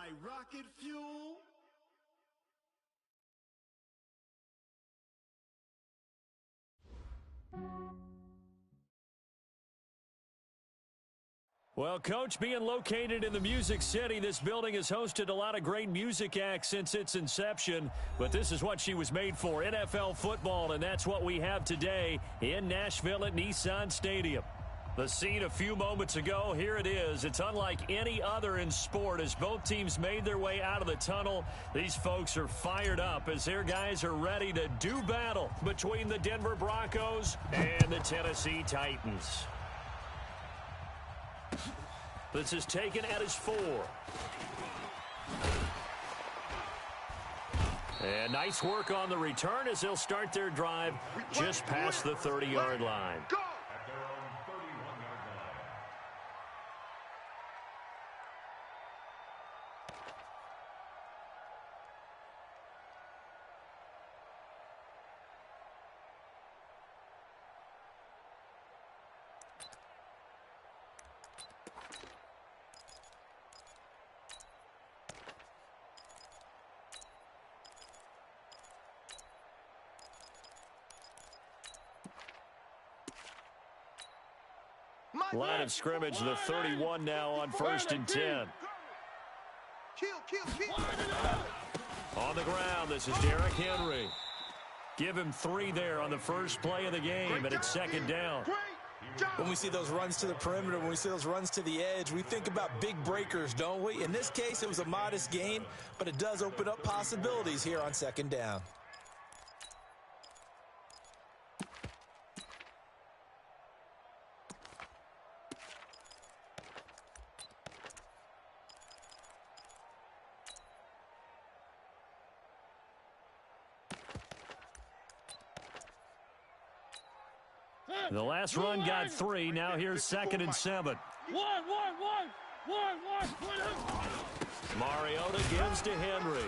like rocket fuel. Well, Coach, being located in the Music City, this building has hosted a lot of great music acts since its inception, but this is what she was made for, NFL football, and that's what we have today in Nashville at Nissan Stadium. The scene a few moments ago, here it is. It's unlike any other in sport as both teams made their way out of the tunnel. These folks are fired up as their guys are ready to do battle between the Denver Broncos and the Tennessee Titans. This is taken at his 4. And nice work on the return as they'll start their drive just past the 30-yard line. Line of scrimmage, the 31 now on 1st and 10. On the ground, this is Derrick Henry. Give him 3 there on the first play of the game, and it's 2nd down. When we see those runs to the perimeter, when we see those runs to the edge, we think about big breakers, don't we? In this case, it was a modest gain, but it does open up possibilities here on 2nd down. The last run got 3. Now here's 2nd and 7. Mariota gives to Henry.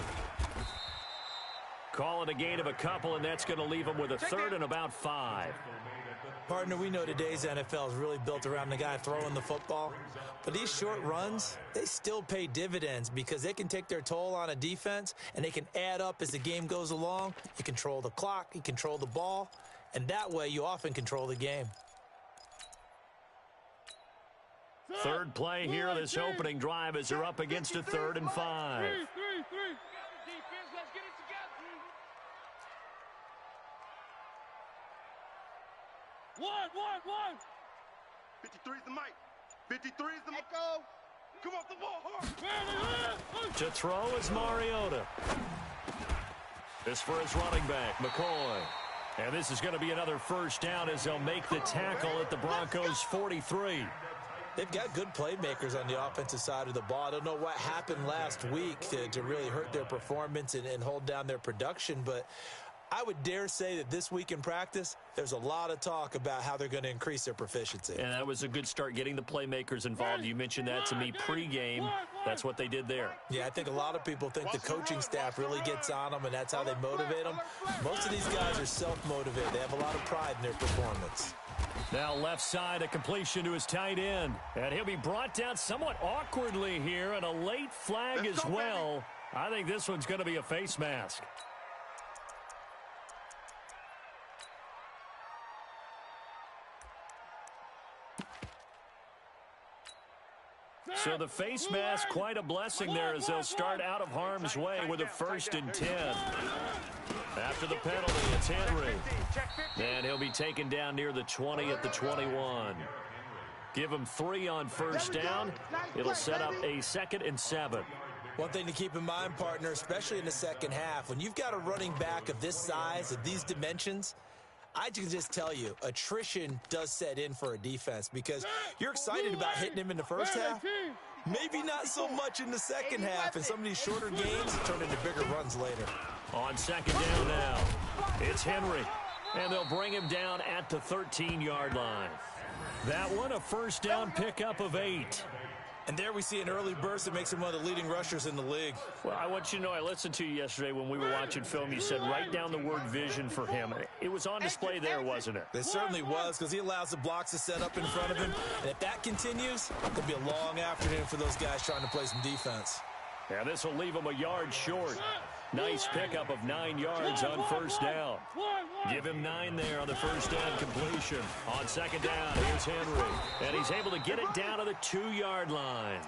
Call it a gain of a couple, and that's going to leave him with a 3rd and about 5. Partner, we know today's NFL is really built around the guy throwing the football. But these short runs, they still pay dividends because they can take their toll on a defense, and they can add up as the game goes along. You control the clock, you control the ball, and that way you often control the game. Third play here of this opening drive as they're up against a 3rd and 5. One. 53 is the mic. 53 is the mic. Come off the ball hard. To throw is Mariota. This for his running back, McCoy. And this is going to be another 1st down as they'll make the tackle at the Broncos' 43. They've got good playmakers on the offensive side of the ball. I don't know what happened last week to really hurt their performance and hold down their production, but I would dare say that this week in practice, there's a lot of talk about how they're going to increase their proficiency. And that was a good start getting the playmakers involved. You mentioned that to me pregame. That's what they did there. Yeah, I think a lot of people think the coaching staff really gets on them, and that's how they motivate them. Most of these guys are self-motivated. They have a lot of pride in their performance. Now left side, a completion to his tight end. And he'll be brought down somewhat awkwardly here, and a late flag as well. I think this one's going to be a face mask. So the face mask, quite a blessing there as they'll start out of harm's way with a 1st and 10. After the penalty, it's Henry. And he'll be taken down near the 20 at the 21. Give him 3 on 1st down. It'll set up a 2nd and 7. One thing to keep in mind, partner, especially in the second half, when you've got a running back of this size, of these dimensions, I can just tell you, attrition does set in for a defense because you're excited about hitting him in the first half. Maybe not so much in the second half, and some of these shorter games turn into bigger runs later. On 2nd down now, it's Henry, and they'll bring him down at the 13-yard line. That one, a 1st down pickup of 8. And there we see an early burst that makes him one of the leading rushers in the league. Well, I want you to know, I listened to you yesterday when we were watching film. You said write down the word vision for him. It was on display there, wasn't it? It certainly was, because he allows the blocks to set up in front of him. And if that continues, it'll be a long afternoon for those guys trying to play some defense. And this will leave him a yard short. Nice pickup of 9 yards on first down. Give him 9 there on the first down completion. On second down, here's Henry. And he's able to get it down to the 2-yard line.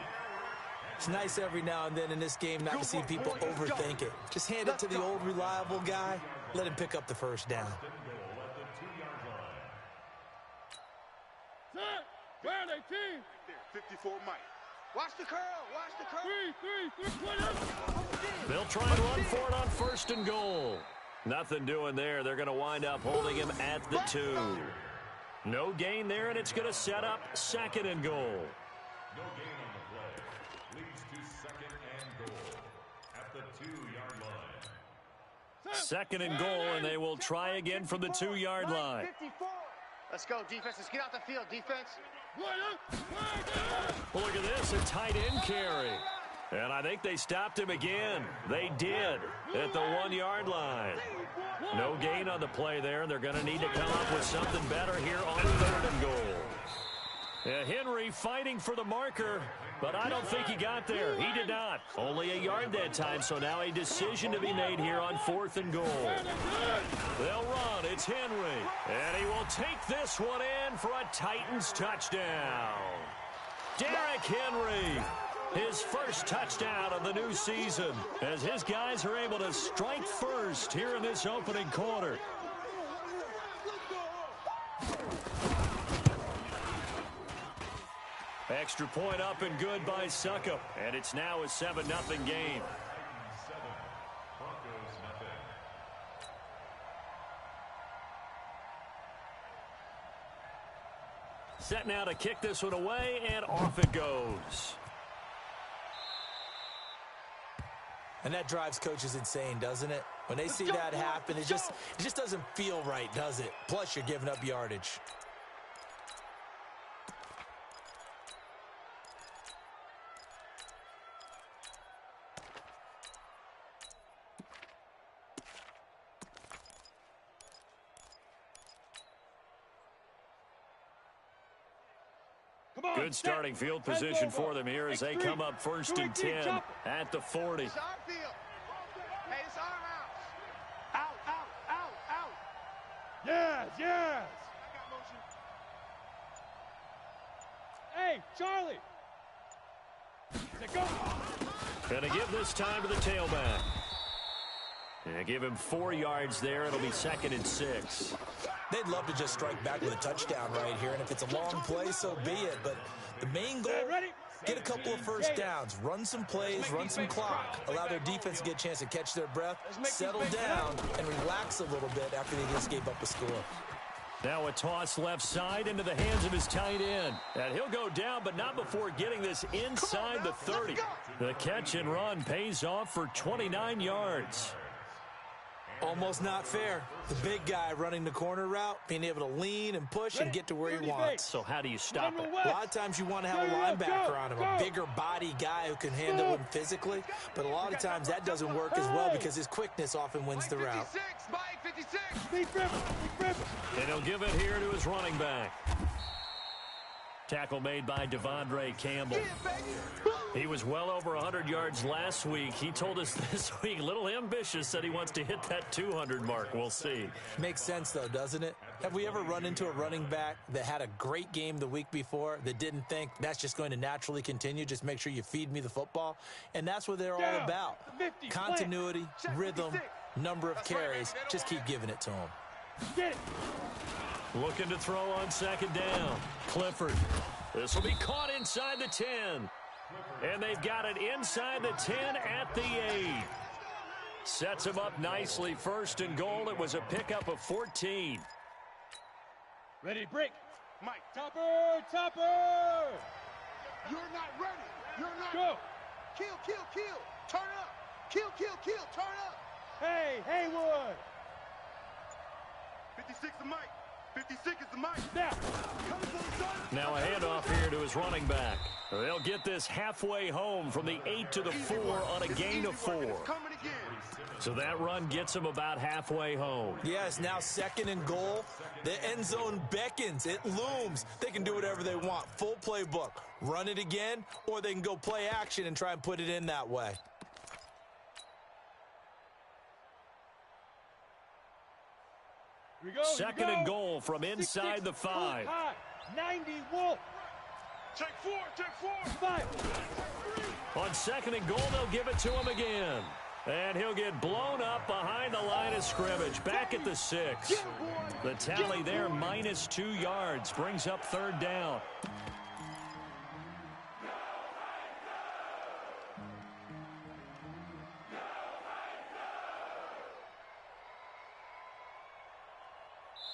It's nice every now and then in this game not to see people overthink it. Just hand it to the old reliable guy. Let him pick up the first down. Ground 18. 54 Mike. Watch the curl. Watch the curl. They'll try and run for it on first and goal. Nothing doing there. They're going to wind up holding him at the 2. No gain there, and it's going to set up second and goal. No gain on the play. Leads to second and goal at the 2-yard line. Second and goal, and they will try again from the 2-yard line. 54. Let's go, defense. Let's get out the field, defense. Well, look at this, a tight end carry. And I think they stopped him again. They did at the 1-yard line. No gain on the play there, and they're going to need to come up with something better here on third and goal. Henry fighting for the marker, but I don't think he got there. He did not. Only a yard that time, so now a decision to be made here on fourth and goal. They'll run. It's Henry. And he will take this one in for a Titans touchdown. Derrick Henry, his first touchdown of the new season, as his guys are able to strike first here in this opening quarter. Extra point up and good by Suckup, and it's now a 7-0 game. Set now to kick this one away, and off it goes. And that drives coaches insane, doesn't it? When they see that happen, it just doesn't feel right, does it? Plus, you're giving up yardage. Good starting field position for them here as they come up first and 10 at the 40. It's our field. Hey, it's our house. Out, out, out, out. Yes, yes. Hey, Charlie. Going to give this time to the tailback. And give him 4 yards there. It'll be second and 6. They'd love to just strike back with a touchdown right here, and if it's a long play, so be it. But the main goal, get a couple of first downs, run some plays, run some clock, allow their defense to get a chance to catch their breath, settle down, and relax a little bit after they just gave up a score. Now a toss left side into the hands of his tight end. And he'll go down, but not before getting this inside the 30. The catch and run pays off for 29 yards. Almost not fair. The big guy running the corner route, being able to lean and push and get to where he wants. So how do you stop it? A lot of times you want to have a linebacker on him, a bigger body guy who can handle him physically. But a lot of times that doesn't work as well because his quickness often wins the route. And he'll give it here to his running back. Tackle made by Devondre Campbell. He was well over 100 yards last week. He told us this week, a little ambitious, said he wants to hit that 200 mark. We'll see. Makes sense, though, doesn't it? Have we ever run into a running back that had a great game the week before that didn't think that's just going to naturally continue? Just make sure you feed me the football. And that's what they're all about. Continuity, rhythm, number of carries. Just keep giving it to them. Get it. Looking to throw on second down. Clifford. This will be caught inside the 10. And they've got it inside the 10 at the 8. Sets him up nicely. First and goal. It was a pickup of 14. Ready to break. Mike. Topper, topper. You're not ready. You're not. Go. Kill, kill, kill. Turn up. Kill, kill, kill. Turn up. Hey, Haywood. 56 to Mike. 56 is the Mike. Now a handoff here to his running back. They'll get this halfway home from the 8 to the 4 on a gain of 4. So that run gets him about halfway home. Yes, now second and goal. The end zone beckons. It looms. They can do whatever they want. Full playbook. Run it again, or they can go play action and try and put it in that way. Second and goal from inside the 5. 90, Wolf. Take four. 5. On second and goal, they'll give it to him again. And he'll get blown up behind the line of scrimmage. Back at the 6. The tally there, minus 2 yards. Brings up third down.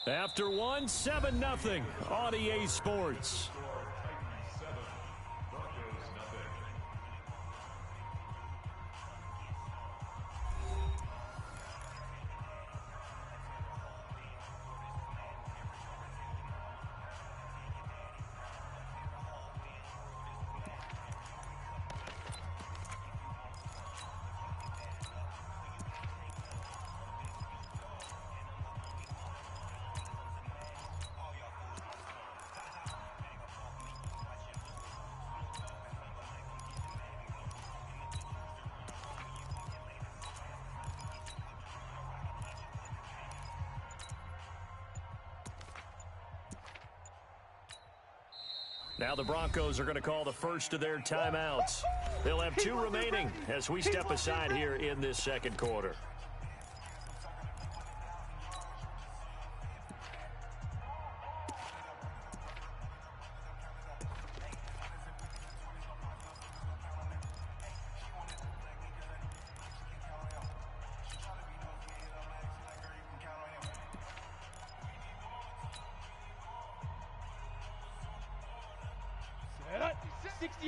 After 1, 7-0 on EA Sports. Now the Broncos are going to call the first of their timeouts. They'll have 2 remaining as we step aside here in this second quarter.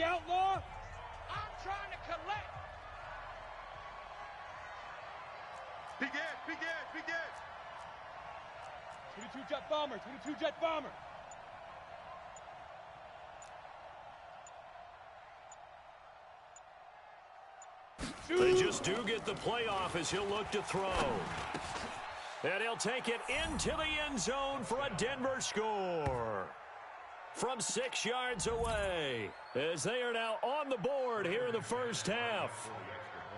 Outlaw. I'm trying to collect. Big edge. 22 jet bomber. They just do get the playoff as he'll look to throw. And he'll take it into the end zone for a Denver score. From 6 yards away, as they are now on the board here in the first half.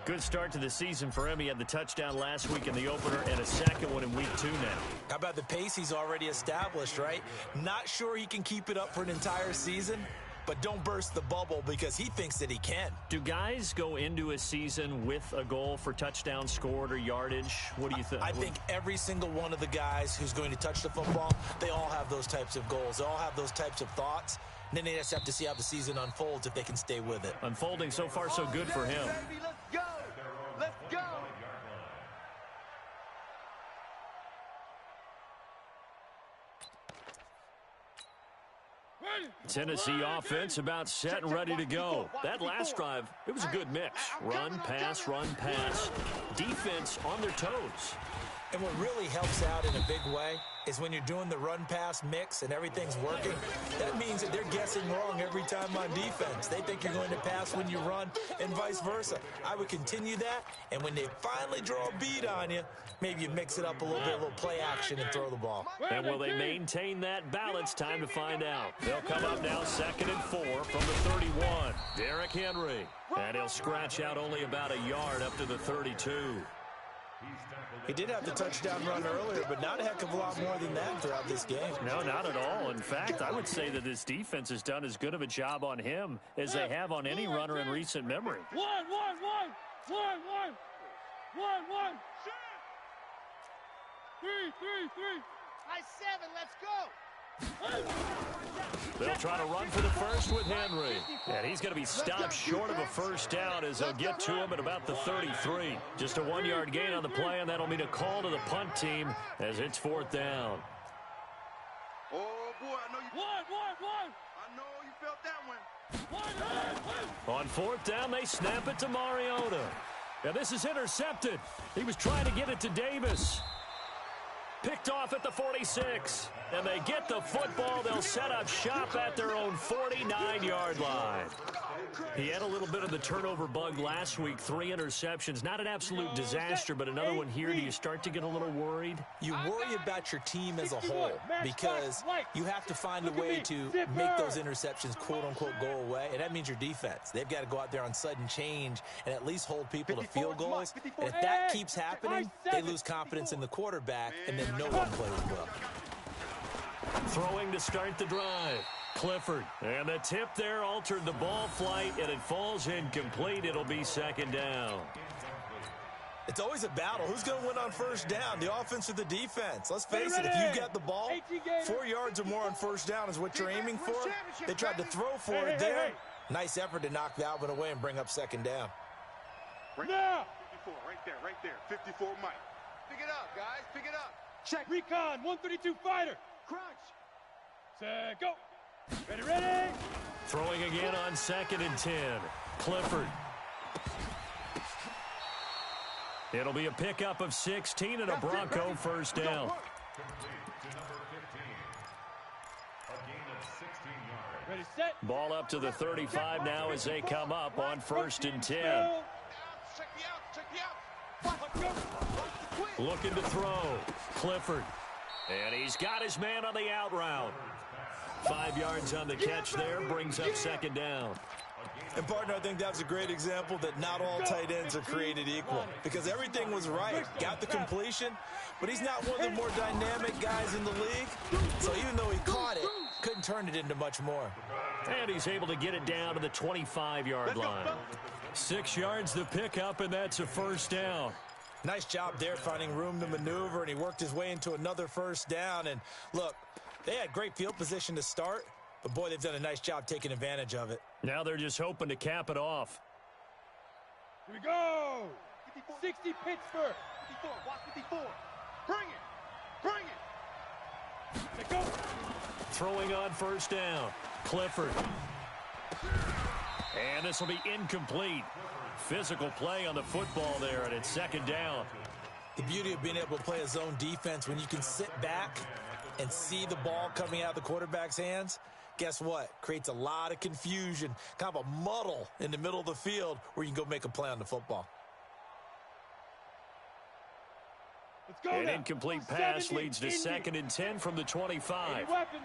Good start to the season for him. He had the touchdown last week in the opener and a second one in week 2 now. How about the pace he's already established, right? Not sure he can keep it up for an entire season, but don't burst the bubble because he thinks that he can. Do guys go into a season with a goal for touchdown scored or yardage? What do you think? I think every single one of the guys who's going to touch the football, they all have those types of goals. They all have those types of thoughts. And then they just have to see how the season unfolds if they can stay with it. Unfolding so far so good for him. Baby, let's go. Tennessee offense about set and ready to go. That last drive, it was a good mix. Run, pass. Defense on their toes. And what really helps out in a big way is when you're doing the run-pass mix and everything's working, that means that they're guessing wrong every time on defense. They think you're going to pass when you run and vice versa. I would continue that, and when they finally draw a beat on you, maybe you mix it up a little bit, a little play action and throw the ball. And will they maintain that balance? Time to find out. They'll come up now 2nd and 4 from the 31. Derrick Henry. And he'll scratch out only about a yard up to the 32. He did have the touchdown run earlier, but not a heck of a lot more than that throughout this game. No, not at all. In fact, I would say that this defense has done as good of a job on him as they have on any runner in recent memory. One. 3. High 7, let's go. They'll try to run for the first with Henry. And he's going to be stopped short of a first down as they'll get to him at about the 33. Just a 1-yard gain on the play, and that'll mean a call to the punt team as it's 4th down. Oh, boy, I know you... One. I know you felt that one. On 4th down, they snap it to Mariota. And this is intercepted. He was trying to get it to Davis. Picked off at the 46. And they get the football. They'll set up shop at their own 49-yard line. He had a little bit of the turnover bug last week. 3 interceptions. Not an absolute disaster, but another one here. Do you start to get a little worried? You worry about your team as a whole because you have to find a way to make those interceptions, quote-unquote, go away, and that means your defense. They've got to go out there on sudden change and at least hold people to field goals. And if that keeps happening, they lose confidence in the quarterback, and then and no one plays well. Throwing to start the drive. Clifford. And the tip there altered the ball flight, and it falls incomplete. It'll be second down. It's always a battle. Who's going to win on first down, the offense or the defense? Let's face it, if you get the ball, 4 yards or more on first down is what you're aiming for. They tried to throw for it there. Nice effort to knock that one away and bring up second down. Now! 54, right there. 54, Mike. Pick it up, guys. Pick it up. Check. Recon, 132 fighter. Crunch. Set, go. Ready. Throwing again on 2nd and 10. Clifford. It'll be a pickup of 16 and a Bronco first down. Ready, set. Ball up to the 35 now as they come up on 1st and 10. Check the out. Looking to throw. Clifford. And he's got his man on the out route. 5 yards on the catch there, brings up second down. And, partner, I think that was a great example that not all tight ends are created equal, because everything was right. Got the completion, but he's not one of the more dynamic guys in the league. So even though he caught it, couldn't turn it into much more. And he's able to get it down to the 25-yard line. 6 yards the pickup, and that's a first down. Nice job there finding room to maneuver, and he worked his way into another first down. And, look, they had great field position to start, but, boy, they've done a nice job taking advantage of it. Now they're just hoping to cap it off. Here we go. 60 Pittsburgh. 54, watch 54. Bring it. Let go. Throwing on first down. Clifford. And this will be incomplete. Physical play on the football there, and it's second down. The beauty of being able to play a zone defense when you can sit back and see the ball coming out of the quarterback's hands, guess what? Creates a lot of confusion, kind of a muddle in the middle of the field where you can go make a play on the football. Let's go. An incomplete pass leads to 2nd and 10 from the 25. Any weapon.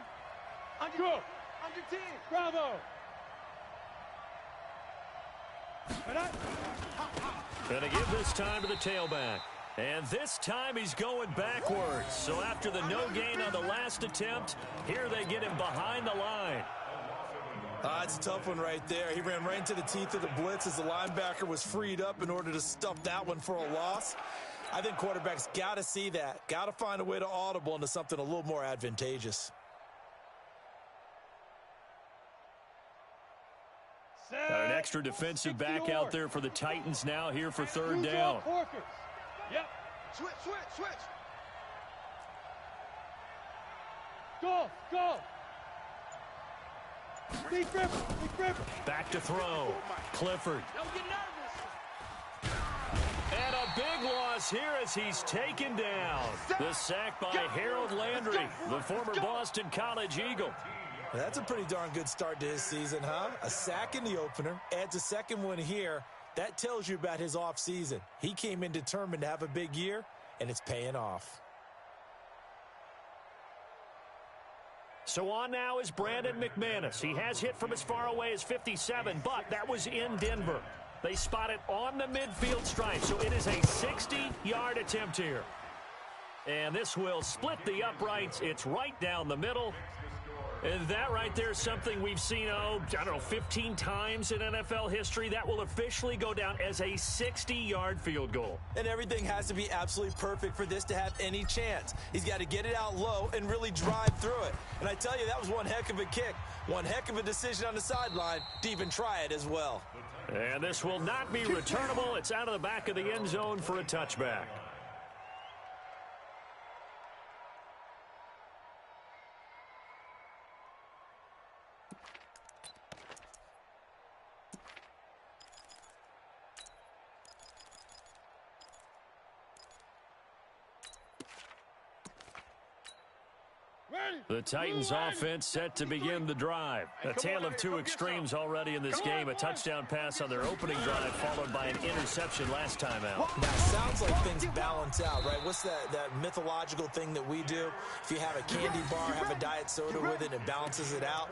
Go. Under 10. Bravo. Going to give this time to the tailback. And this time he's going backwards. So after the no gain on the last attempt, here they get him behind the line. It's a tough one right there. He ran right into the teeth of the blitz as the linebacker was freed up in order to stuff that one for a loss. I think quarterbacks got to see that. Got to find a way to audible into something a little more advantageous. Got an extra defensive back out there for the Titans now here for third down. Yep. Switch. Go. Big grip. Back to throw. Clifford. Don't get nervous. And a big loss here as he's taken down. The sack by Harold Landry, the former Boston College Eagle. That's a pretty darn good start to his season, huh? A sack in the opener, adds a second one here. That tells you about his offseason. He came in determined to have a big year, and it's paying off. So on now is Brandon McManus. He has hit from as far away as 57, but that was in Denver. They spot it on the midfield stripe, so it is a 60-yard attempt here. And this will split the uprights. It's right down the middle. And that right there is something we've seen, 15 times in NFL history. That will officially go down as a 60-yard field goal. And everything has to be absolutely perfect for this to have any chance. He's got to get it out low and really drive through it. And I tell you, that was one heck of a kick. One heck of a decision on the sideline to even try it as well. And this will not be returnable. It's out of the back of the end zone for a touchback. The Titans offense set to begin the drive. A tale of two extremes already in this game. A touchdown pass on their opening drive followed by an interception last time out. Now, it sounds like things balance out, right? What's that mythological thing that we do? If you have a candy bar, have a diet soda with it, it balances it out.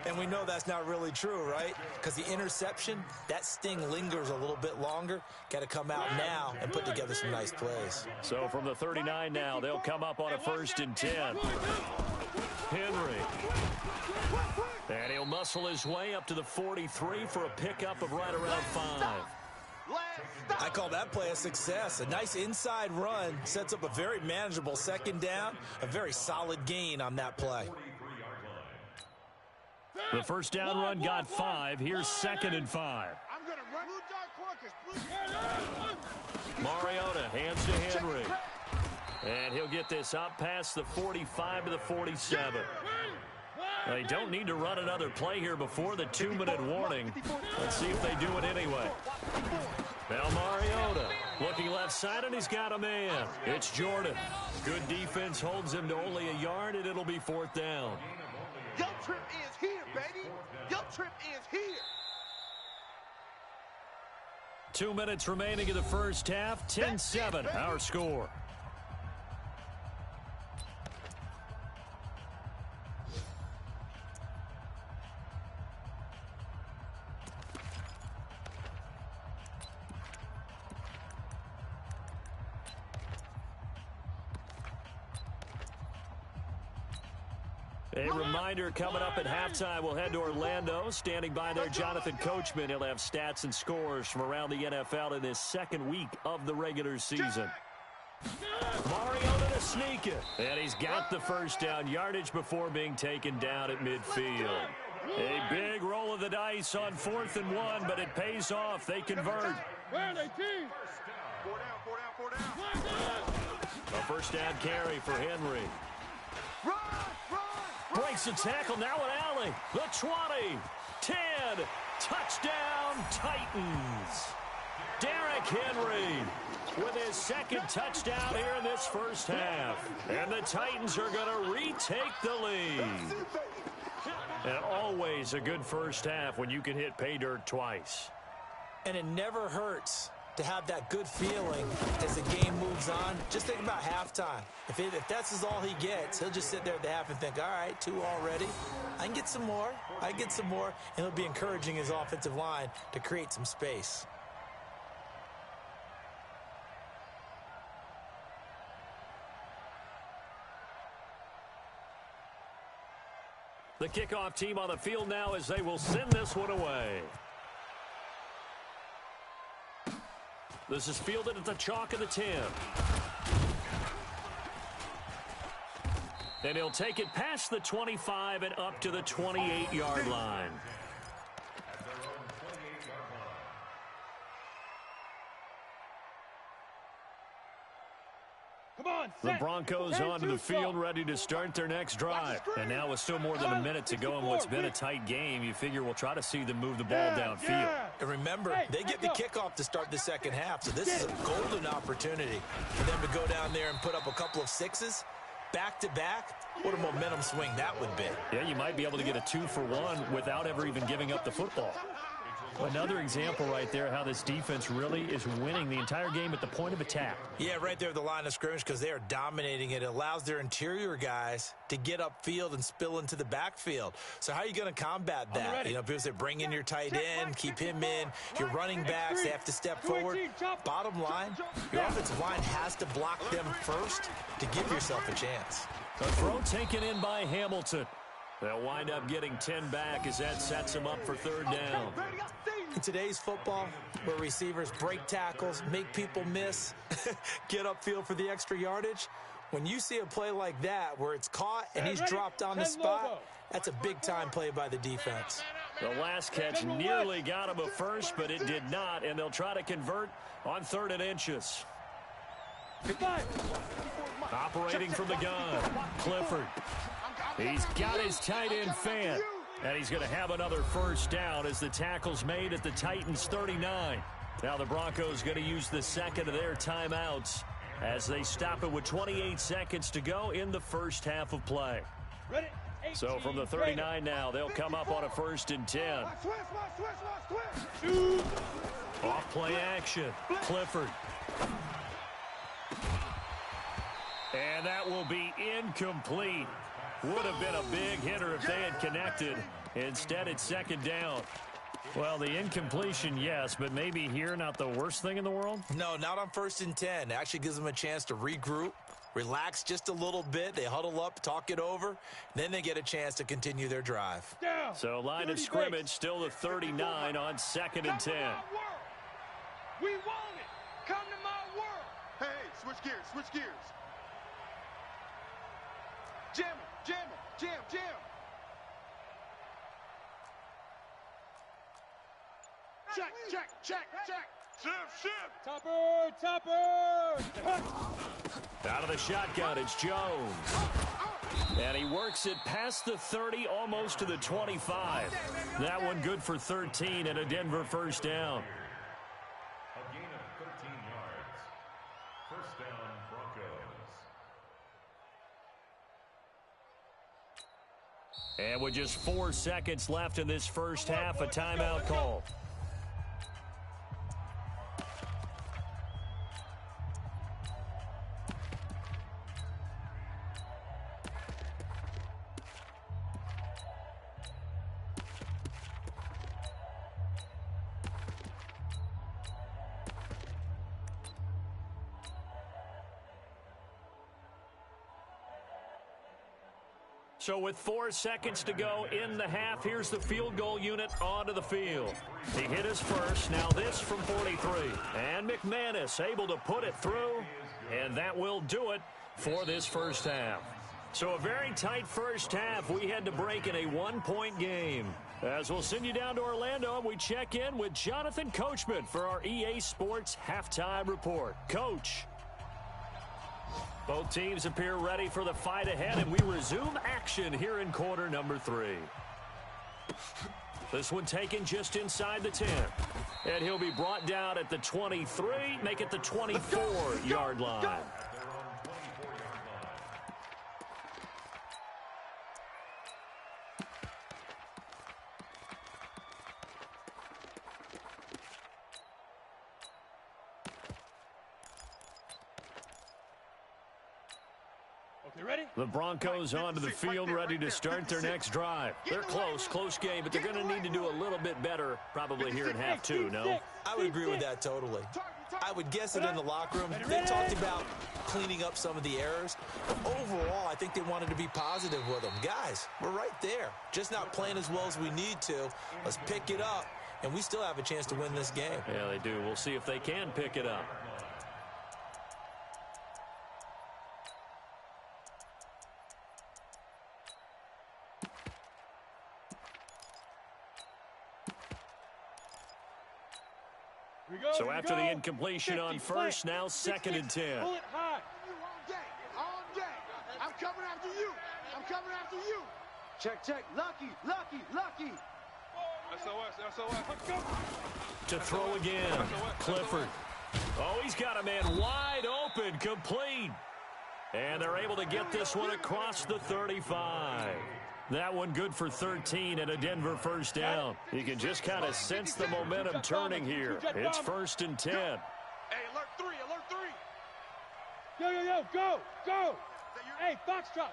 And we know that's not really true, right? Because the interception, that sting lingers a little bit longer. Got to come out now and put together some nice plays. So from the 39 now, they'll come up on a 1st and 10. Henry. And he'll muscle his way up to the 43 for a pickup of right around 5. I call that play a success. A nice inside run sets up a very manageable 2nd down. A very solid gain on that play. The 1st down run got 5. Here's 2nd and 5. Mariota hands to Henry. And he'll get this up past the 45 to the 47. They don't need to run another play here before the 2-minute warning. Let's see if they do it anyway. Now Mariota looking left side, and he's got a man. It's Jordan. Good defense holds him to only a yard, and it'll be 4th down. Your trip is here, baby. Your trip is here. 2 minutes remaining in the first half. 10-7, our score. A reminder, coming up at halftime, we'll head to Orlando. Standing by there, Jonathan Coachman. He'll have stats and scores from around the NFL in this 2nd week of the regular season. Mariota to sneak it. And he's got the 1st down yardage before being taken down at midfield. A big roll of the dice on 4th and 1, but it pays off. They convert. A 1st down carry for Henry. Breaks the tackle, now an alley. The 20, 10, touchdown Titans. Derrick Henry with his 2nd touchdown here in this first half. And the Titans are going to retake the lead. And always a good first half when you can hit pay dirt twice. And it never hurts to have that good feeling as the game moves on. Just think about halftime. If that's all he gets, he'll just sit there at the half and think, all right, 2 already. I can get some more. I can get some more. And he'll be encouraging his offensive line to create some space. The kickoff team on the field now as they will send this one away. This is fielded at the chalk of the 10. And he'll take it past the 25 and up to the 28-yard line. The Broncos onto the field, ready to start their next drive. And now with still more than a minute to go in what's been a tight game, you figure we'll try to see them move the ball downfield. And remember, they get the kickoff to start the 2nd half, so this is a golden opportunity for them to go down there and put up a couple of 6s back-to-back. What a momentum swing that would be. Yeah, you might be able to get a 2-for-1 without ever even giving up the football. Another example right there how this defense really is winning the entire game at the point of attack. Yeah, right there at the line of scrimmage because they are dominating it. It allows their interior guys to get upfield and spill into the backfield. So how are you going to combat that? You know, people say bring in your tight end, keep him in. Your running backs, they have to step forward. Bottom line, your offensive line has to block them first to give yourself a chance. A throw taken in by Hamilton. They'll wind up getting 10 back as that sets them up for 3rd down. In today's football, where receivers break tackles, make people miss, get upfield for the extra yardage, when you see a play like that where it's caught and he's dropped on the spot, that's a big-time play by the defense. The last catch nearly got him a first, but it did not, and they'll try to convert on 3rd and inches. Operating from the gun, Clifford. He's got his tight end Fant, and he's going to have another 1st down as the tackle's made at the Titans 39. Now the Broncos going to use the 2nd of their timeouts as they stop it with 28 seconds to go in the first half of play. Ready? So from the 39 now, they'll come up on a 1st and 10. Shoot. Off play action. Clifford. And that will be incomplete. Would have been a big hitter if they had connected. Instead, it's 2nd down. Well, the incompletion, yes, but maybe here not the worst thing in the world? No, not on 1st and 10. It actually gives them a chance to regroup, relax just a little bit. They huddle up, talk it over. Then they get a chance to continue their drive. Down. So line of scrimmage still the 39 on 2nd and 10. We want it. Come to my world. Hey, switch gears, switch gears. Jam him, jam him, jam, jam. Check, check, check, check. Shift. Topper. Out of the shotgun, it's Jones. And he works it past the 30, almost to the 25. That one good for 13 and a Denver 1st down. A gain of 13 yards. 1st down, Broncos. And with just 4 seconds left in this first half, a timeout call. So with 4 seconds to go in the half, here's the field goal unit onto the field. He hit his first, now this from 43. And McManus able to put it through, and that will do it for this first half. So a very tight first half. We had to break in a 1-point game. As we'll send you down to Orlando, we check in with Jonathan Coachman for our EA Sports Halftime Report. Coach. Both teams appear ready for the fight ahead, and we resume action here in quarter number 3. This one taken just inside the 10. And he'll be brought down at the 23, make it the 24-yard line. They're on 24-yard line. Okay, ready? The Broncos onto the field, ready to start their next drive. They're close game, but they're going to need to do a little bit better probably here in half 2, no? I would agree with that totally. I would guess it in the locker room. They talked about cleaning up some of the errors. Overall, I think they wanted to be positive with them. Guys, we're right there. Just not playing as well as we need to. Let's pick it up, and we still have a chance to win this game. Yeah, they do. We'll see if they can pick it up. So after the incompletion on first, now 2nd and 10. Pull it high. All day. I'm coming after you. I'm coming after you. Check. Lucky. SOS. To throw again, Clifford. Oh, he's got a man wide open, complete. And they're able to get this one across the 35. That one good for 13 and a Denver 1st down. You can just kind of sense the momentum turning here. It's 1st and 10. Hey, alert 3. Yo, go. Hey, foxtrot.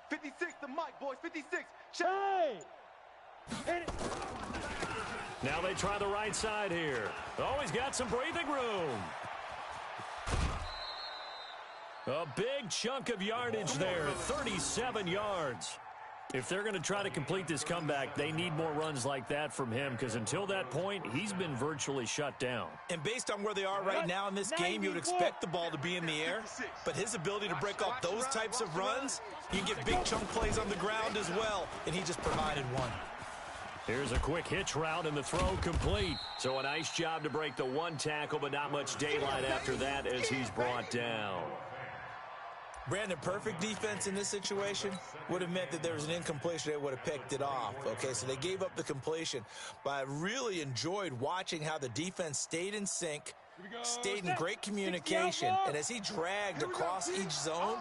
56, the mic, boys. 56. Hey! Hit it. Now they try the right side here. Oh, he's got some breathing room. A big chunk of yardage there, 37 yards. If they're going to try to complete this comeback, they need more runs like that from him, because until that point, he's been virtually shut down. And based on where they are right now in this game, you would expect the ball to be in the air. But his ability to break off those types of runs, you can get big chunk plays on the ground as well, and he just provided one. Here's a quick hitch route, and the throw complete. So a nice job to break the one tackle, but not much daylight after that as he's brought down. Brandon, perfect defense in this situation would have meant that there was an incompletion. They would have picked it off. Okay, so they gave up the completion. But I really enjoyed watching how the defense stayed in sync, stayed in great communication, and as he dragged across each zone,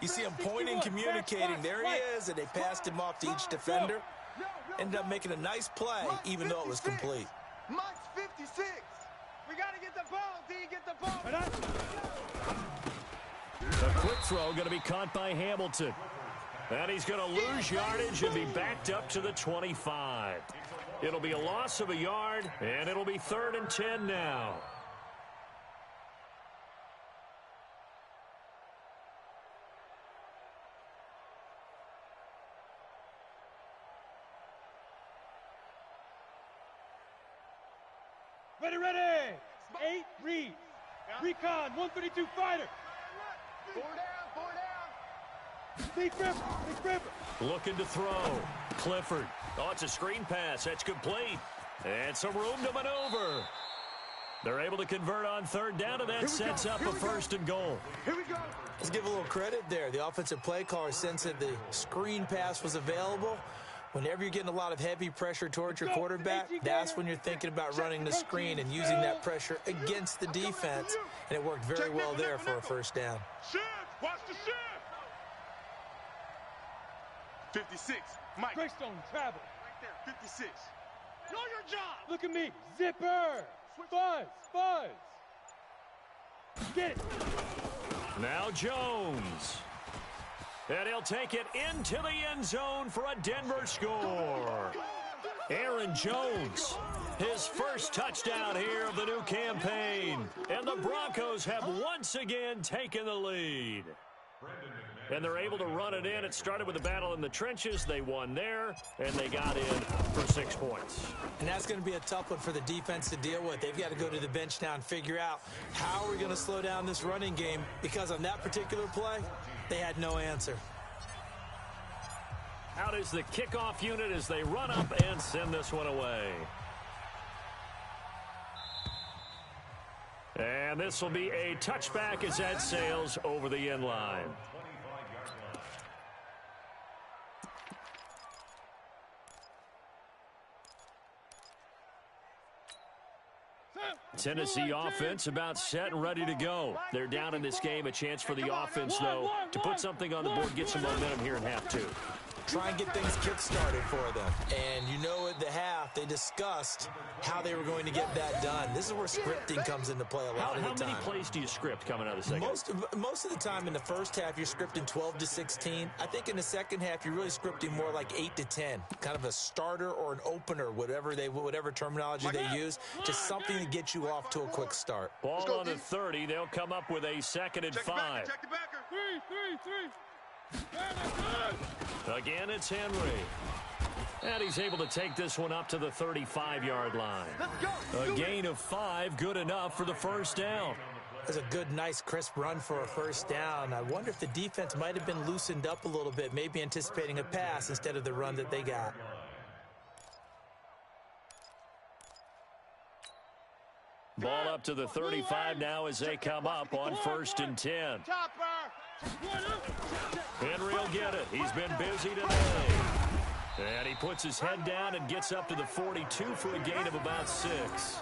you see him pointing, communicating. There he is, and they passed him off to each defender. Ended up making a nice play, even though it was complete. Mike's 56. We got to get the ball, D. Get the ball. A quick throw going to be caught by Hamilton. And he's going to lose yardage and be backed up to the 25. It'll be a loss of a yard, and it'll be 3rd and 10 now. Ready. 8 read. Recon, 132 fighter. 4 down. Big gripper. Looking to throw. Clifford. Oh, it's a screen pass. That's complete. And some room to maneuver. They're able to convert on 3rd down, and that sets up a 1st and goal. Here we go. Let's give a little credit there. The offensive play caller sensed that the screen pass was available. Whenever you're getting a lot of heavy pressure towards your quarterback, that's when you're thinking about running the screen and using that pressure against the defense. And it worked very well there for a 1st down. Shift! Watch the shift! 56. Mike. Greystone, travel. Right there. 56. Know your job. Look at me. Zipper. Fuzz. Get it. Now Jones. And he'll take it into the end zone for a Denver score. Aaron Jones, his first touchdown here of the new campaign. And the Broncos have once again taken the lead. And they're able to run it in. It started with a battle in the trenches. They won there, and they got in for 6 points. And that's going to be a tough one for the defense to deal with. They've got to go to the bench now and figure out how are we going to slow down this running game, because on that particular play, they had no answer. Out is the kickoff unit as they run up and send this one away. And this will be a touchback as that sails over the end line. Tennessee offense about set and ready to go. They're down in this game. A chance for the offense, though, to put something on the board, get some momentum here in half 2. Try and get things kick-started for them. And you know at the half, they discussed how they were going to get that done. This is where scripting comes into play a lot of the time. How many plays do you script coming out of the second? Most of the time in the first half, you're scripting 12 to 16. I think in the second half, you're really scripting more like 8 to 10. Kind of a starter or an opener, whatever terminology they use. Just something to get you off to a quick start. Ball on the 30. They'll come up with a 2nd and 5. Check the backer. 3. Again, it's Henry. And he's able to take this one up to the 35-yard line. A gain of 5, good enough for the 1st down. That's a good, nice, crisp run for a 1st down. I wonder if the defense might have been loosened up a little bit, maybe anticipating a pass instead of the run that they got. Ball up to the 35 now as they come up on 1st and 10. Henry will get it. He's been busy today. And he puts his head down and gets up to the 42 for a gain of about 6.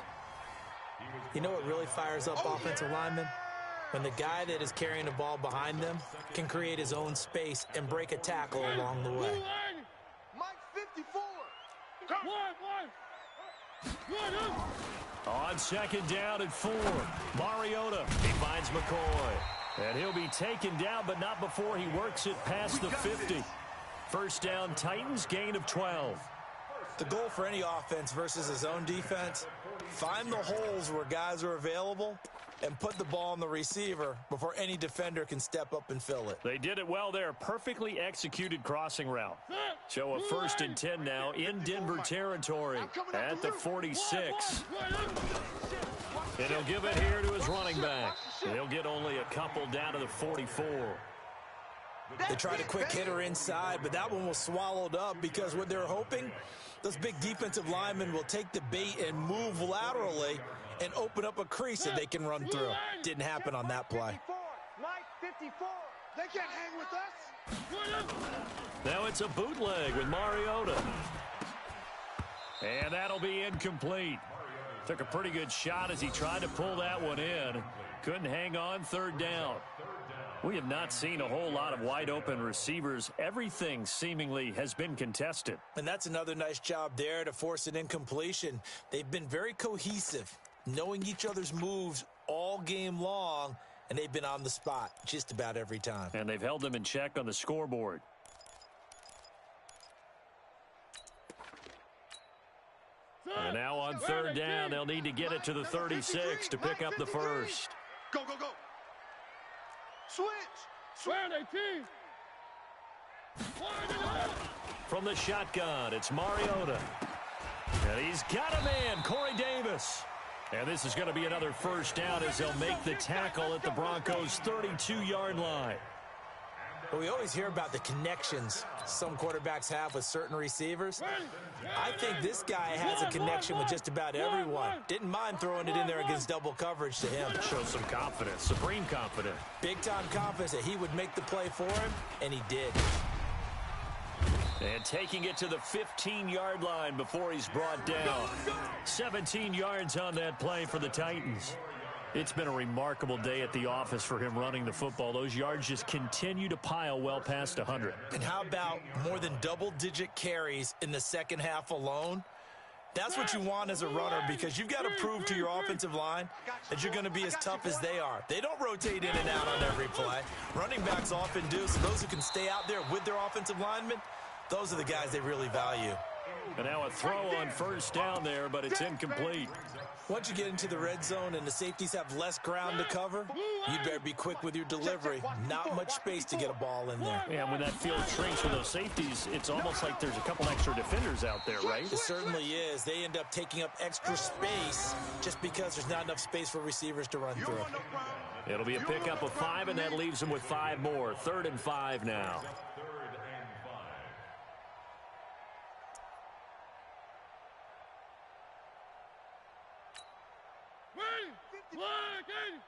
You know what really fires up offensive linemen? When the guy that is carrying the ball behind them can create his own space and break a tackle along the way. Mike's 54. On 2nd down and 4, Mariota, he finds McCoy. And he'll be taken down, but not before he works it past the 50. 1st down, Titans, gain of 12. The goal for any offense versus his own defense, find the holes where guys are available and put the ball on the receiver before any defender can step up and fill it. They did it well there. Perfectly executed crossing route. So a 1st and 10 now in Denver territory at the 46. And he'll give it here to his running back. They'll get only a couple down to the 44. They tried a quick hitter inside, but that one was swallowed up because what they're hoping, those big defensive linemen will take the bait and move laterally and open up a crease that they can run through. Didn't happen on that play. Mike 54. They can't hang with us. Now it's a bootleg with Mariota. And that'll be incomplete. Took a pretty good shot as he tried to pull that one in. Couldn't hang on. Third down. We have not seen a whole lot of wide-open receivers. Everything seemingly has been contested. And that's another nice job there to force an incompletion. They've been very cohesive, knowing each other's moves all game long, and they've been on the spot just about every time. And they've held them in check on the scoreboard. And now on third down, they'll need to get it to the 36 to pick up the first. Go, go, go. Switch. Square 18. From the shotgun, it's Mariota. And he's got a man, Corey Davis. And this is going to be another first down as they'll make the tackle at the Broncos' 32-yard line. But we always hear about the connections some quarterbacks have with certain receivers. I think this guy has a connection with just about everyone. Didn't mind throwing it in there against double coverage to him. Shows some confidence, supreme confidence. Big-time confidence that he would make the play for him, and he did. And taking it to the 15-yard line before he's brought down. 17 yards on that play for the Titans. It's been a remarkable day at the office for him running the football. Those yards just continue to pile well past 100. And how about more than double-digit carries in the second half alone? That's what you want as a runner, because you've got to prove to your offensive line that you're going to be as tough as they are. They don't rotate in and out on every play. Running backs often do, so those who can stay out there with their offensive linemen, those are the guys they really value. And now a throw on first down there, but it's incomplete. Once you get into the red zone and the safeties have less ground to cover, you better be quick with your delivery. Not much space to get a ball in there. Yeah, when that field shrinks with those safeties, it's almost like there's a couple extra defenders out there, right? It certainly is. They end up taking up extra space just because there's not enough space for receivers to run through. It'll be a pickup of 5, and that leaves them with 5 more. 3rd and 5 now.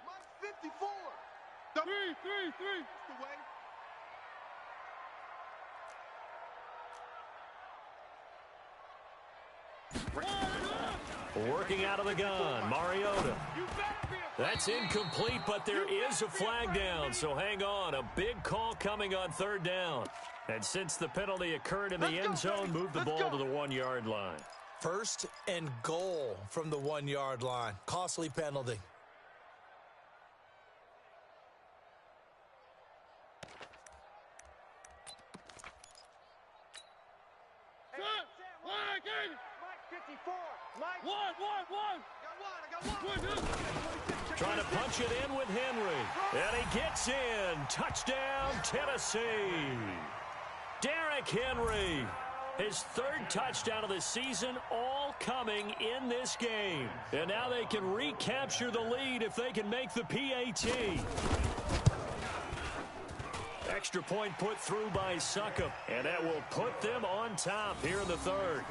Mike 54. 3. The way. Working out of the gun, Mariota. That's incomplete, but there is a flag down, so hang on. A big call coming on 3rd down. And since the penalty occurred in the end zone, move the ball to the 1-yard line. 1st and goal from the 1-yard line. Costly penalty. Mike 54. Mike. One. I got one. Trying to punch it in with Henry. And he gets in. Touchdown, Tennessee. Derrick Henry. His 3rd touchdown of the season, all coming in this game. And now they can recapture the lead if they can make the PAT. Extra point put through by Succop. And that will put them on top here in the 3rd.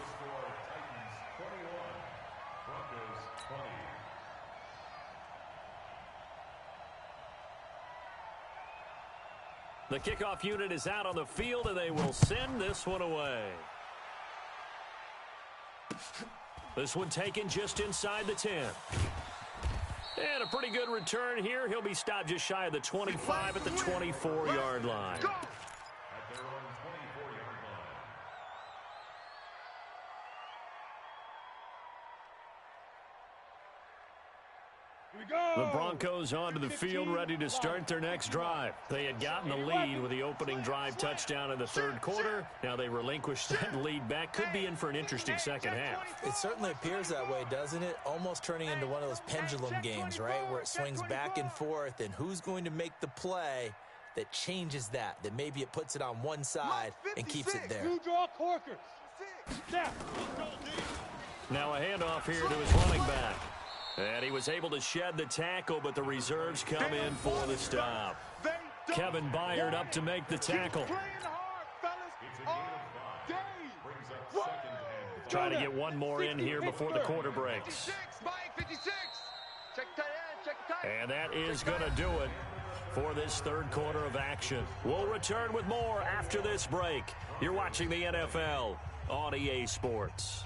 The kickoff unit is out on the field, and they will send this one away. This one taken just inside the 10. And a pretty good return here. He'll be stopped just shy of the 25 at the 24-yard line. The Broncos onto the field, ready to start their next drive. They had gotten the lead with the opening drive touchdown in the 3rd quarter. Now they relinquished that lead back. Could be in for an interesting second half. It certainly appears that way, doesn't it? Almost turning into one of those pendulum games, right, where it swings back and forth, and who's going to make the play that changes that maybe it puts it on one side and keeps it there. You draw corkers. Now a handoff here to his running back. And he was able to shed the tackle, but the reserves come in for the stop. Kevin Byard up to make the tackle. Trying to get one more in here before the quarter breaks. And that is going to do it for this 3rd quarter of action. We'll return with more after this break. You're watching the NFL on EA Sports.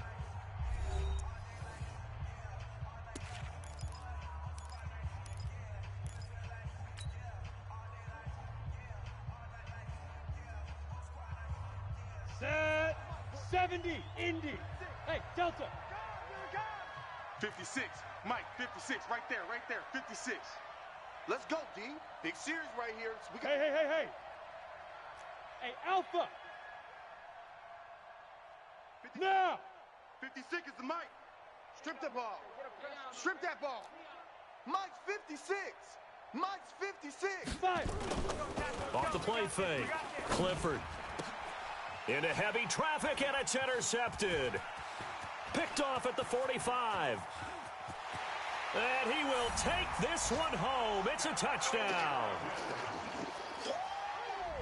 Set. 70. Indy. Hey, Delta. 56. Mike, 56. Right there, 56. Let's go, D. Big series right here. Hey. Hey, Alpha. 56. Now. 56 is the Mike. Strip the ball. Strip that ball. Mike's 56. Mike's 56. 5. Off the play fake. Clifford. Into heavy traffic, and it's intercepted. Picked off at the 45. And he will take this one home. It's a touchdown.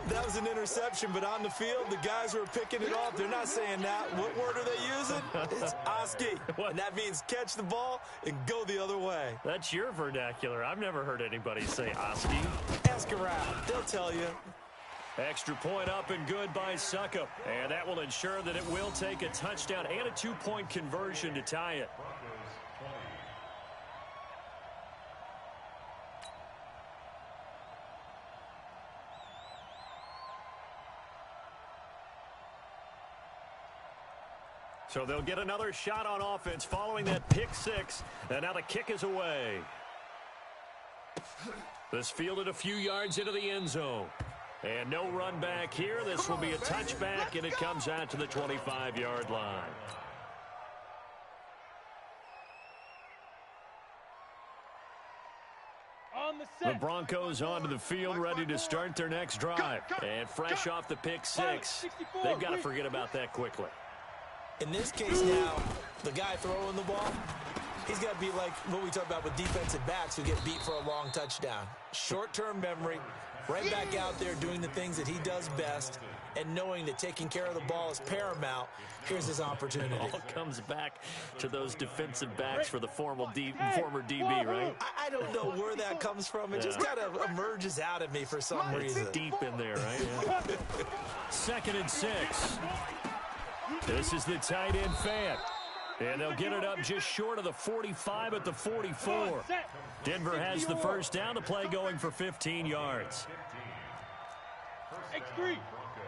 That was an interception, but on the field, the guys who are picking it off, they're not saying that. What word are they using? It's Oski. And that means catch the ball and go the other way. That's your vernacular. I've never heard anybody say Oski. Ask around. They'll tell you. Extra point up and good by Suckup. And that will ensure that it will take a touchdown and a 2-point conversion to tie it. So they'll get another shot on offense following that pick six. And now the kick is away. This fielded a few yards into the end zone. And no run back here. This will be a touchback, and it comes out to the 25-yard line. The Broncos onto the field, ready to start their next drive. And fresh off the pick six, they've got to forget about that quickly. In this case now, the guy throwing the ball, he's got to be like what we talk about with defensive backs who get beat for a long touchdown. Short-term memory, right back out there doing the things that he does best, and knowing that taking care of the ball is paramount. Here's his opportunity. It all comes back to those defensive backs for the former DB, right? I don't know where that comes from. It just kind of emerges out of me for some reason. It's deep in there, right? Yeah. 2nd and 6. This is the tight end fan. And they'll get it up just short of the 45 at the 44. Denver has the first down. The play going for 15 yards. X3,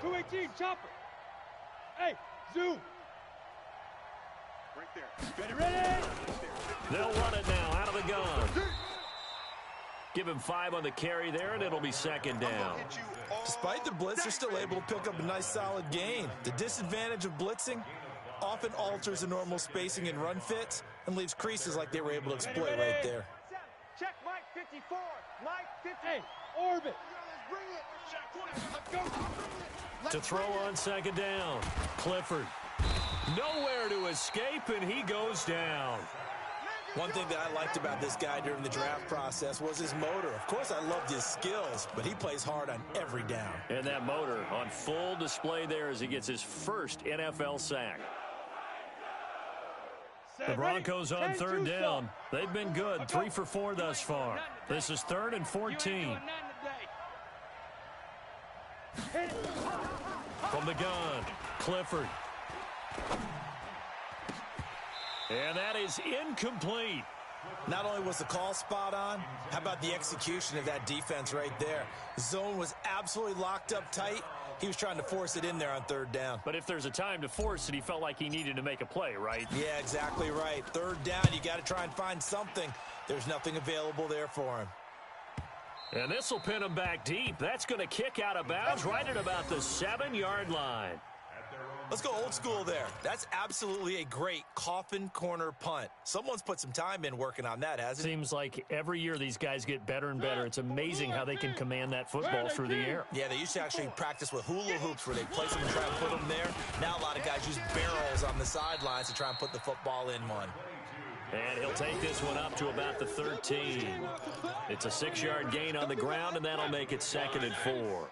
218, chopper. Hey, zoom. Right there. Ready? They'll run it now out of the gun. Give him 5 on the carry there, and it'll be 2nd down. Despite the blitz, they're still able to pick up a nice solid gain. The disadvantage of blitzing often alters the normal spacing and run fits and leaves creases like they were able to exploit right there. Check Mike 54. Mike 50. Hey, orbit. To throw on 2nd down. Clifford. Nowhere to escape, and he goes down. One thing that I liked about this guy during the draft process was his motor. Of course, I loved his skills, but he plays hard on every down. And that motor on full display there as he gets his first NFL sack. The Broncos on 3rd down. They've been good, 3 for 4 thus far. This is 3rd and 14. From the gun, Clifford. And that is incomplete. Not only was the call spot on, how about the execution of that defense right there? The zone was absolutely locked up tight. He was trying to force it in there on 3rd down. But if there's a time to force it, he felt like he needed to make a play, right? Yeah, exactly right. 3rd down, you got to try and find something. There's nothing available there for him. And this will pin him back deep. That's going to kick out of bounds right at about the 7-yard line. Let's go old school there. That's absolutely a great coffin corner punt. Someone's put some time in working on that, hasn't it? Seems like every year these guys get better and better. It's amazing how they can command that football through the air. Yeah, they used to actually practice with hula hoops where they place them and try to put them there. Now a lot of guys use barrels on the sidelines to try and put the football in one. And he'll take this one up to about the 13. It's a 6-yard gain on the ground, and that'll make it 2nd and 4.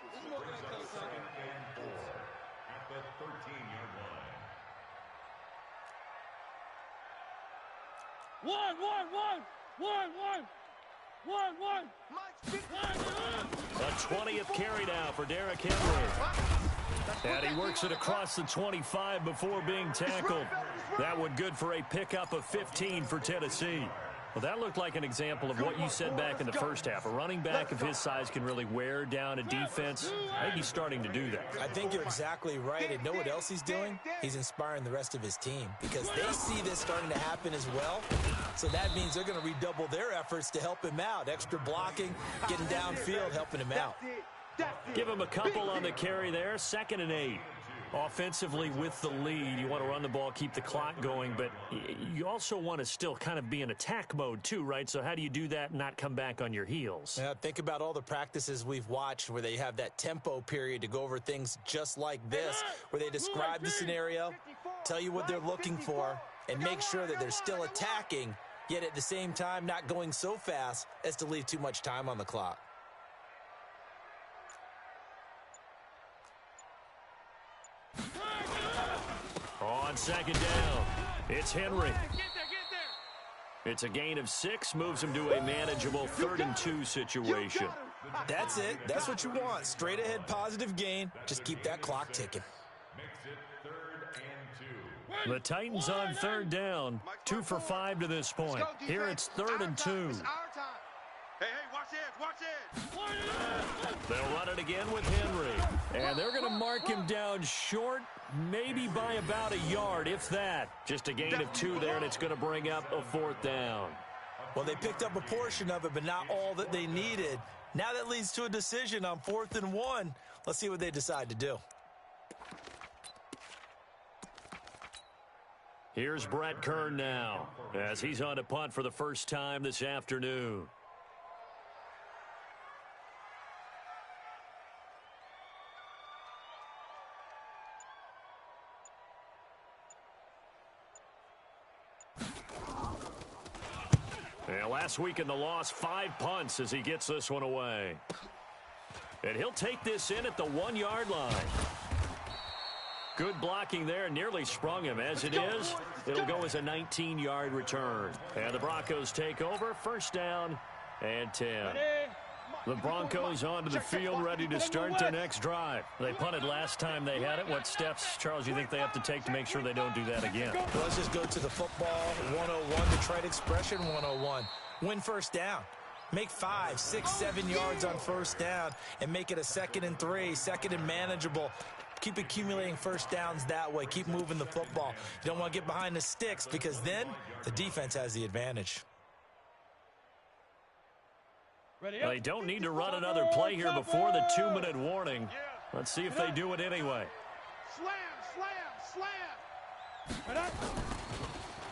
One. A 20th carry now for Derrick Henry. And he works it across the 25 before being tackled. That one good for a pickup of 15 for Tennessee. Well, that looked like an example of what you said back in the first half. A running back of his size can really wear down a defense. I think he's starting to do that. I think you're exactly right. And know what else he's doing? He's inspiring the rest of his team because they see this starting to happen as well. So that means they're going to redouble their efforts to help him out. Extra blocking, getting downfield, helping him out. Give him a couple on the carry there. 2nd and 8. Offensively with the lead, you want to run the ball, keep the clock going, but you also want to still kind of be in attack mode too, right? So how do you do that and not come back on your heels? Yeah, think about all the practices we've watched where they have that tempo period to go over things just like this, where they describe the scenario, tell you what they're looking for, and make sure that they're still attacking, yet at the same time not going so fast as to leave too much time on the clock. On 2nd down, it's Henry. It's a gain of 6, moves him to a manageable 3rd and 2 situation. That's it. That's what you want. Straight ahead positive gain. Just keep that clock ticking. The Titans on 3rd down, 2 for 5 to this point. Here it's 3rd and 2. Hey, watch it. They'll run it again with Henry. And they're going to mark him down short, maybe by about a yard, if that. Just a gain of 2 there, and it's going to bring up a 4th down. Well, they picked up a portion of it, but not all that they needed. Now that leads to a decision on 4th and 1. Let's see what they decide to do. Here's Brett Kern now, as he's on a punt for the first time this afternoon. And last week in the loss, 5 punts as he gets this one away. And he'll take this in at the 1-yard line. Good blocking there, nearly sprung him. As it is, it'll go as a 19-yard return. And the Broncos take over, 1st down and 10. The Broncos onto the field, ready to start their next drive. They punted last time they had it. What steps, Charles, do you think they have to take to make sure they don't do that again? Well, let's just go to the football 101, the trite expression 101. Win 1st down. Make 5, 6, 7 yards on 1st down and make it a 2nd and 3, 2nd and manageable. Keep accumulating 1st downs that way. Keep moving the football. You don't want to get behind the sticks because then the defense has the advantage. They don't need to run another play here before the 2-minute warning. Let's see if they do it anyway. Slam.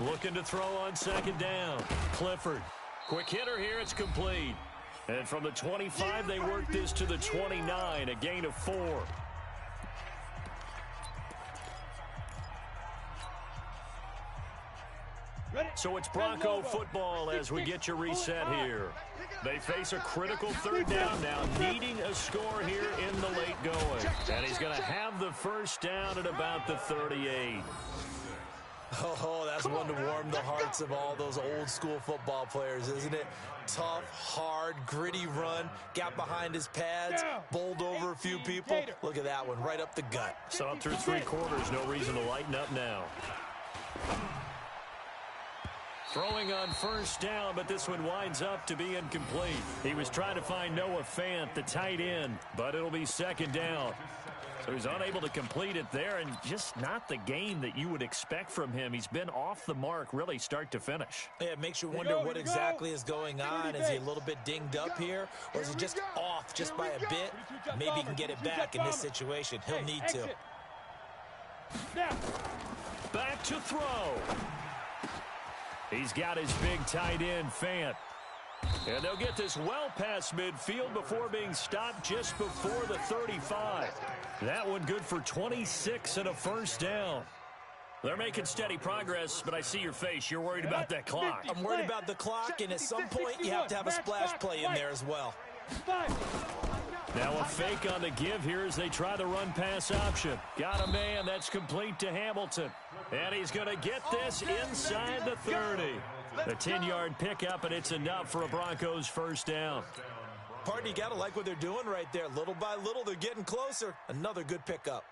Looking to throw on 2nd down. Clifford. Quick hitter here. It's complete. And from the 25, they work this to the 29, a gain of 4. So it's Bronco football as we get you reset here. They face a critical 3rd down now, needing a score here in the late going. And he's going to have the 1st down at about the 38. Oh, that's one to warm the hearts of all those old school football players, isn't it? Tough, hard, gritty run, got behind his pads, bowled over a few people. Look at that one, right up the gut. So up through 3 quarters, no reason to lighten up now. Throwing on 1st down, but this one winds up to be incomplete. He was trying to find Noah Fant, the tight end, but it'll be 2nd down. So he's unable to complete it there, and just not the game that you would expect from him. He's been off the mark, really, start to finish. Yeah, it makes you wonder what exactly is going on. Is he a little bit dinged up here, or is he just off just by a bit? Maybe he can get it back in this situation. He'll need to. Back to throw. He's got his big tight end, Fant. And they'll get this well past midfield before being stopped just before the 35. That one good for 26 and a 1st down. They're making steady progress, but I see your face. You're worried about that clock. I'm worried about the clock, and at some point you have to have a splash play in there as well. Now a fake on the give here as they try the run-pass option. Got a man. That's complete to Hamilton. And he's going to get this inside the 30. The 10-yard pickup, and it's enough for a Broncos 1st down. Partner, you got to like what they're doing right there. Little by little, they're getting closer. Another good pickup.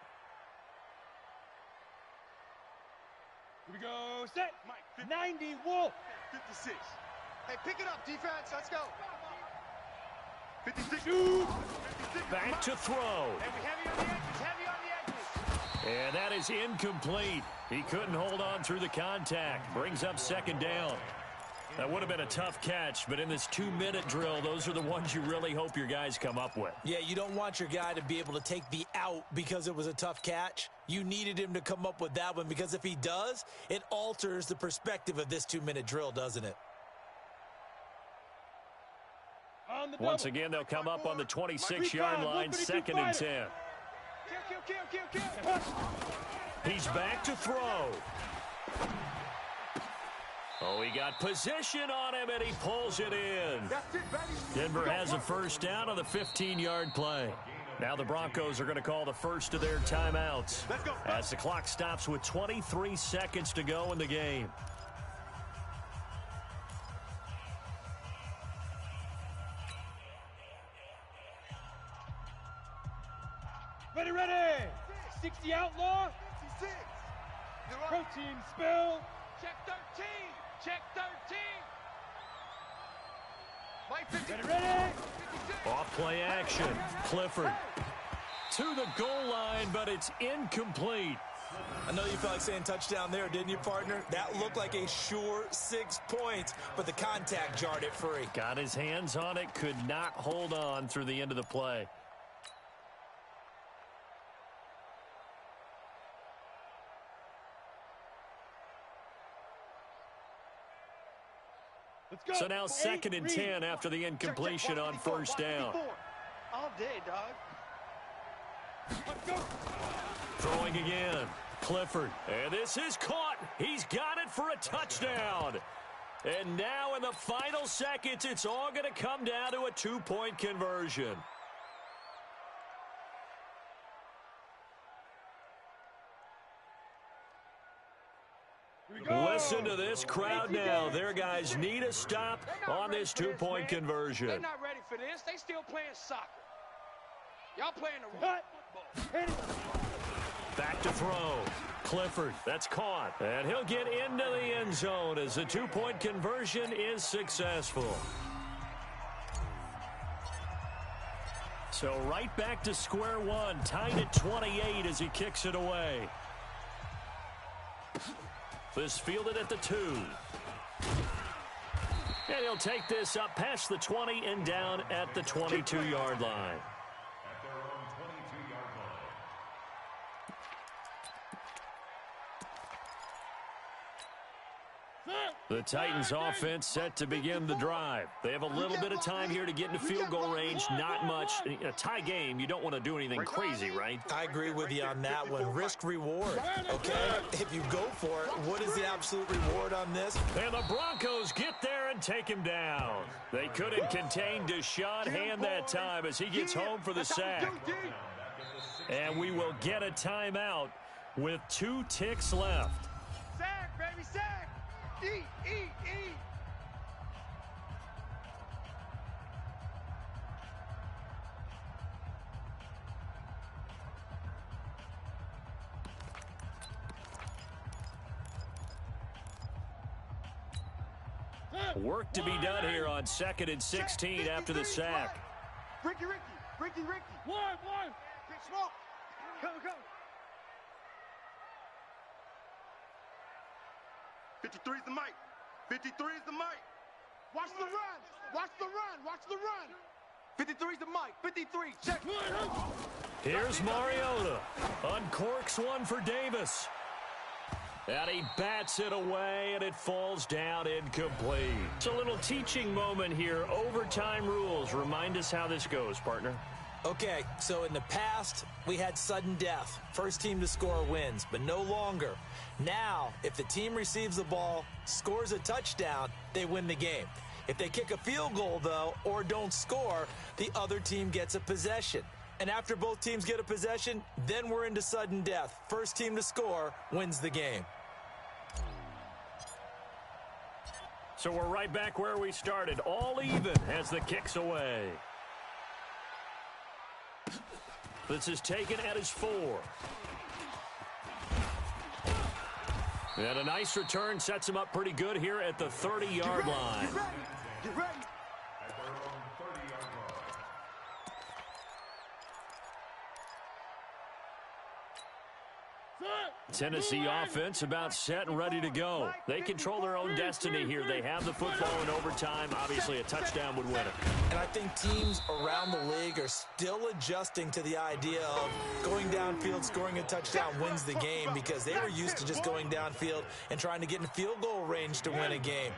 Here we go. Set. 90 Wolf. 56. Hey, pick it up, defense. Let's go. 56. Back to throw. Hey, we heavy on the edges. Heavy on the edges. And that is incomplete. He couldn't hold on through the contact. Brings up second down. That would have been a tough catch, but in this 2-minute drill, those are the ones you really hope your guys come up with. Yeah, you don't want your guy to be able to take the out because it was a tough catch. You needed him to come up with that one because if he does, it alters the perspective of this 2-minute drill, doesn't it? Once again, they'll come up on the 26-yard line, 2nd and 10. Kill. He's back to throw. Oh, he got position on him, and he pulls it in. That's it, baby. Denver has a first down on the 15-yard play. Now the Broncos are going to call the first of their timeouts Let's go. as the clock stops with 23 seconds to go in the game. Ready. 60 outlaw. 56. Protein spill. Check 13. Check 13. Mike 50. Ready. 56. Off play action. Clifford to the goal line, but it's incomplete. I know you felt like saying touchdown there, didn't you, partner? That looked like a sure 6 points, but the contact jarred it free. Got his hands on it, could not hold on through the end of the play. Let's go. So now 2nd and 10 after the incompletion on first down. All day, dog. Let's go. Throwing again. Clifford. And this is caught. He's got it for a touchdown. And now in the final seconds, it's all going to come down to a 2-point conversion. Listen to this crowd now. Their guys need a stop on this 2-point conversion. They're not ready for this. They still playing soccer. Y'all playing the right football. Back to throw. Clifford, that's caught. And he'll get into the end zone as the 2-point conversion is successful. So right back to square one, tied at 28 as he kicks it away. This fielded at the 2. And he'll take this up past the 20 and down at the 22-yard line. At their own 22-yard line. The Titans offense set to begin the drive. They have a little bit of time here to get into field goal range. Not much. In a tie game, you don't want to do anything crazy, right? I agree with you on that one. Risk reward, okay? If you go for it, what is the absolute reward on this? And the Broncos get there and take him down. They couldn't contain Deshaun Hand that time as he gets home for the sack. And we will get a timeout with 2 ticks left. Sack, baby, sack. Eat. Work to be done here on 2nd and 16 after the sack. Ricky. One. Big smoke. Go. 53 is the mic. 53 is the mic. Watch the run. 53 is the mic. 53. Check. Here's Mariota. Uncorks one for Davis. And he bats it away, and it falls down incomplete. It's a little teaching moment here. Overtime rules. Remind us how this goes, partner. Okay, so in the past, we had sudden death. First team to score wins, but no longer. Now, if the team receives the ball, scores a touchdown, they win the game. If they kick a field goal, though, or don't score, the other team gets a possession. And after both teams get a possession, then we're into sudden death. First team to score wins the game. So we're right back where we started. All even as the kick's away. This is taken at his 4. And a nice return sets him up pretty good here at the 30-yard line. Get ready. At their own 30-yard line. Tennessee offense about set and ready to go. They control their own destiny here. They have the football in overtime. Obviously, a touchdown would win it. And I think teams around the league are still adjusting to the idea of going downfield, scoring a touchdown wins the game, because they were used to just going downfield and trying to get in field goal range to win a game.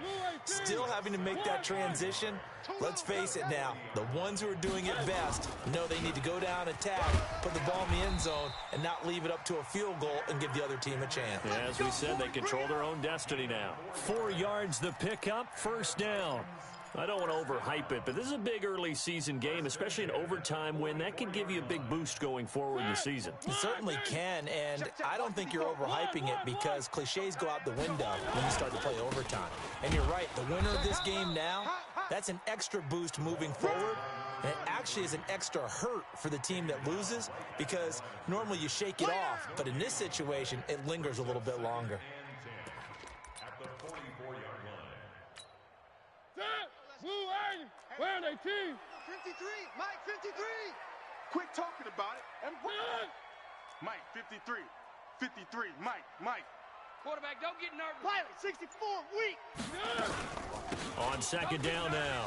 Still having to make that transition. Let's face it now, the ones who are doing it best know they need to go down, attack, put the ball in the end zone, and not leave it up to a field goal and give the other team a chance. Yeah, as we said, they control their own destiny now. 4 yards the pickup, first down. I don't want to overhype it, but this is a big early season game, especially an overtime win. That can give you a big boost going forward in the season. It certainly can, and I don't think you're overhyping it, because cliches go out the window when you start to play overtime. And you're right, the winner of this game now, that's an extra boost moving forward. And it actually is an extra hurt for the team that loses, because normally you shake it off, but in this situation, it lingers a little bit longer. At the 44-yard line. Blue 8, where are they, team? 53, Mike, 53. Quit talking about it and run. Mike, 53. 53, Mike. Quarterback, don't get nervous. Pilot, 64, weak. On second down now,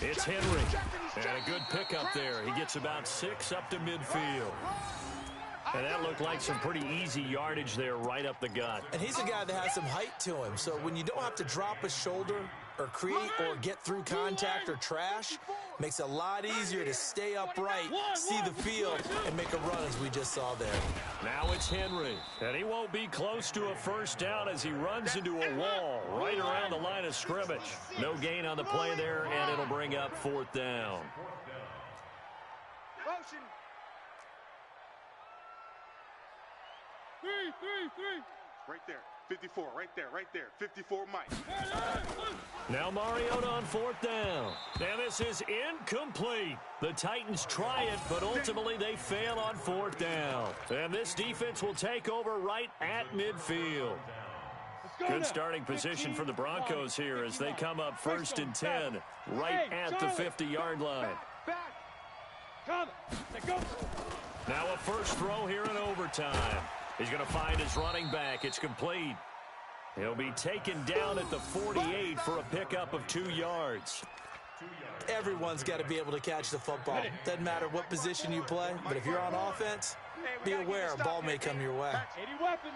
it's Henry. And a good pickup there. He gets about 6 up to midfield. And that looked like some pretty easy yardage there right up the gut. And he's a guy that has some height to him, so when you don't have to drop a shoulder or create or get through contact or trash, makes it a lot easier to stay upright, see the field, and make a run, as we just saw there. Now it's Henry, and he won't be close to a first down as he runs into a wall right around the line of scrimmage. No gain on the play there, and it'll bring up fourth down. Motion. 3. Right there. 54, right there. 54, Mike. Now Mariota on fourth down. And this is incomplete. The Titans try it, but ultimately they fail on fourth down. And this defense will take over right at midfield. Good starting position for the Broncos here as they come up first and 10 right at the 50-yard line. Come, let's go. Now a first throw here in overtime. He's going to find his running back. It's complete. He'll be taken down at the 48 for a pickup of 2 yards. Everyone's got to be able to catch the football. Doesn't matter what position you play, but if you're on offense, be aware a ball may come your way. 80 weapon.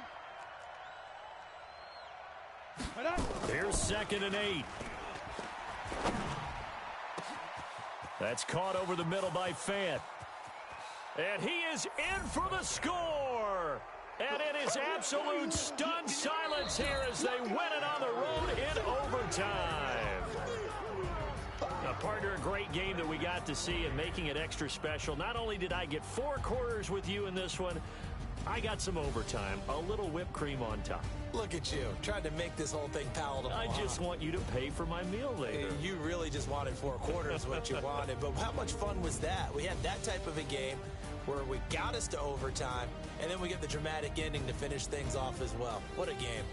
Here's second and 8. That's caught over the middle by Fant. And he is in for the score. And it is absolute stunned silence here as they win it on the road in overtime. Now, partner, a great game that we got to see and making it extra special. Not only did I get 4 quarters with you in this one, I got some overtime, a little whipped cream on top. Look at you, trying to make this whole thing palatable. I just want you to pay for my meal later. You really just wanted 4 quarters, what you wanted. But how much fun was that? We had that type of a game where we got us to overtime, and then we get the dramatic ending to finish things off as well. What a game.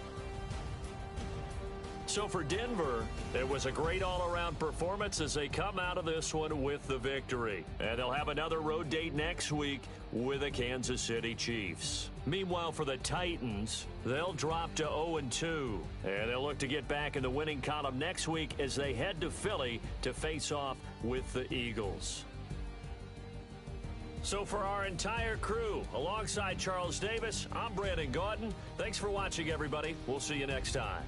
So for Denver, it was a great all-around performance as they come out of this one with the victory. And they'll have another road date next week with the Kansas City Chiefs. Meanwhile, for the Titans, they'll drop to 0-2. And they'll look to get back in the winning column next week as they head to Philly to face off with the Eagles. So for our entire crew, alongside Charles Davis, I'm Brandon Gauton. Thanks for watching, everybody. We'll see you next time.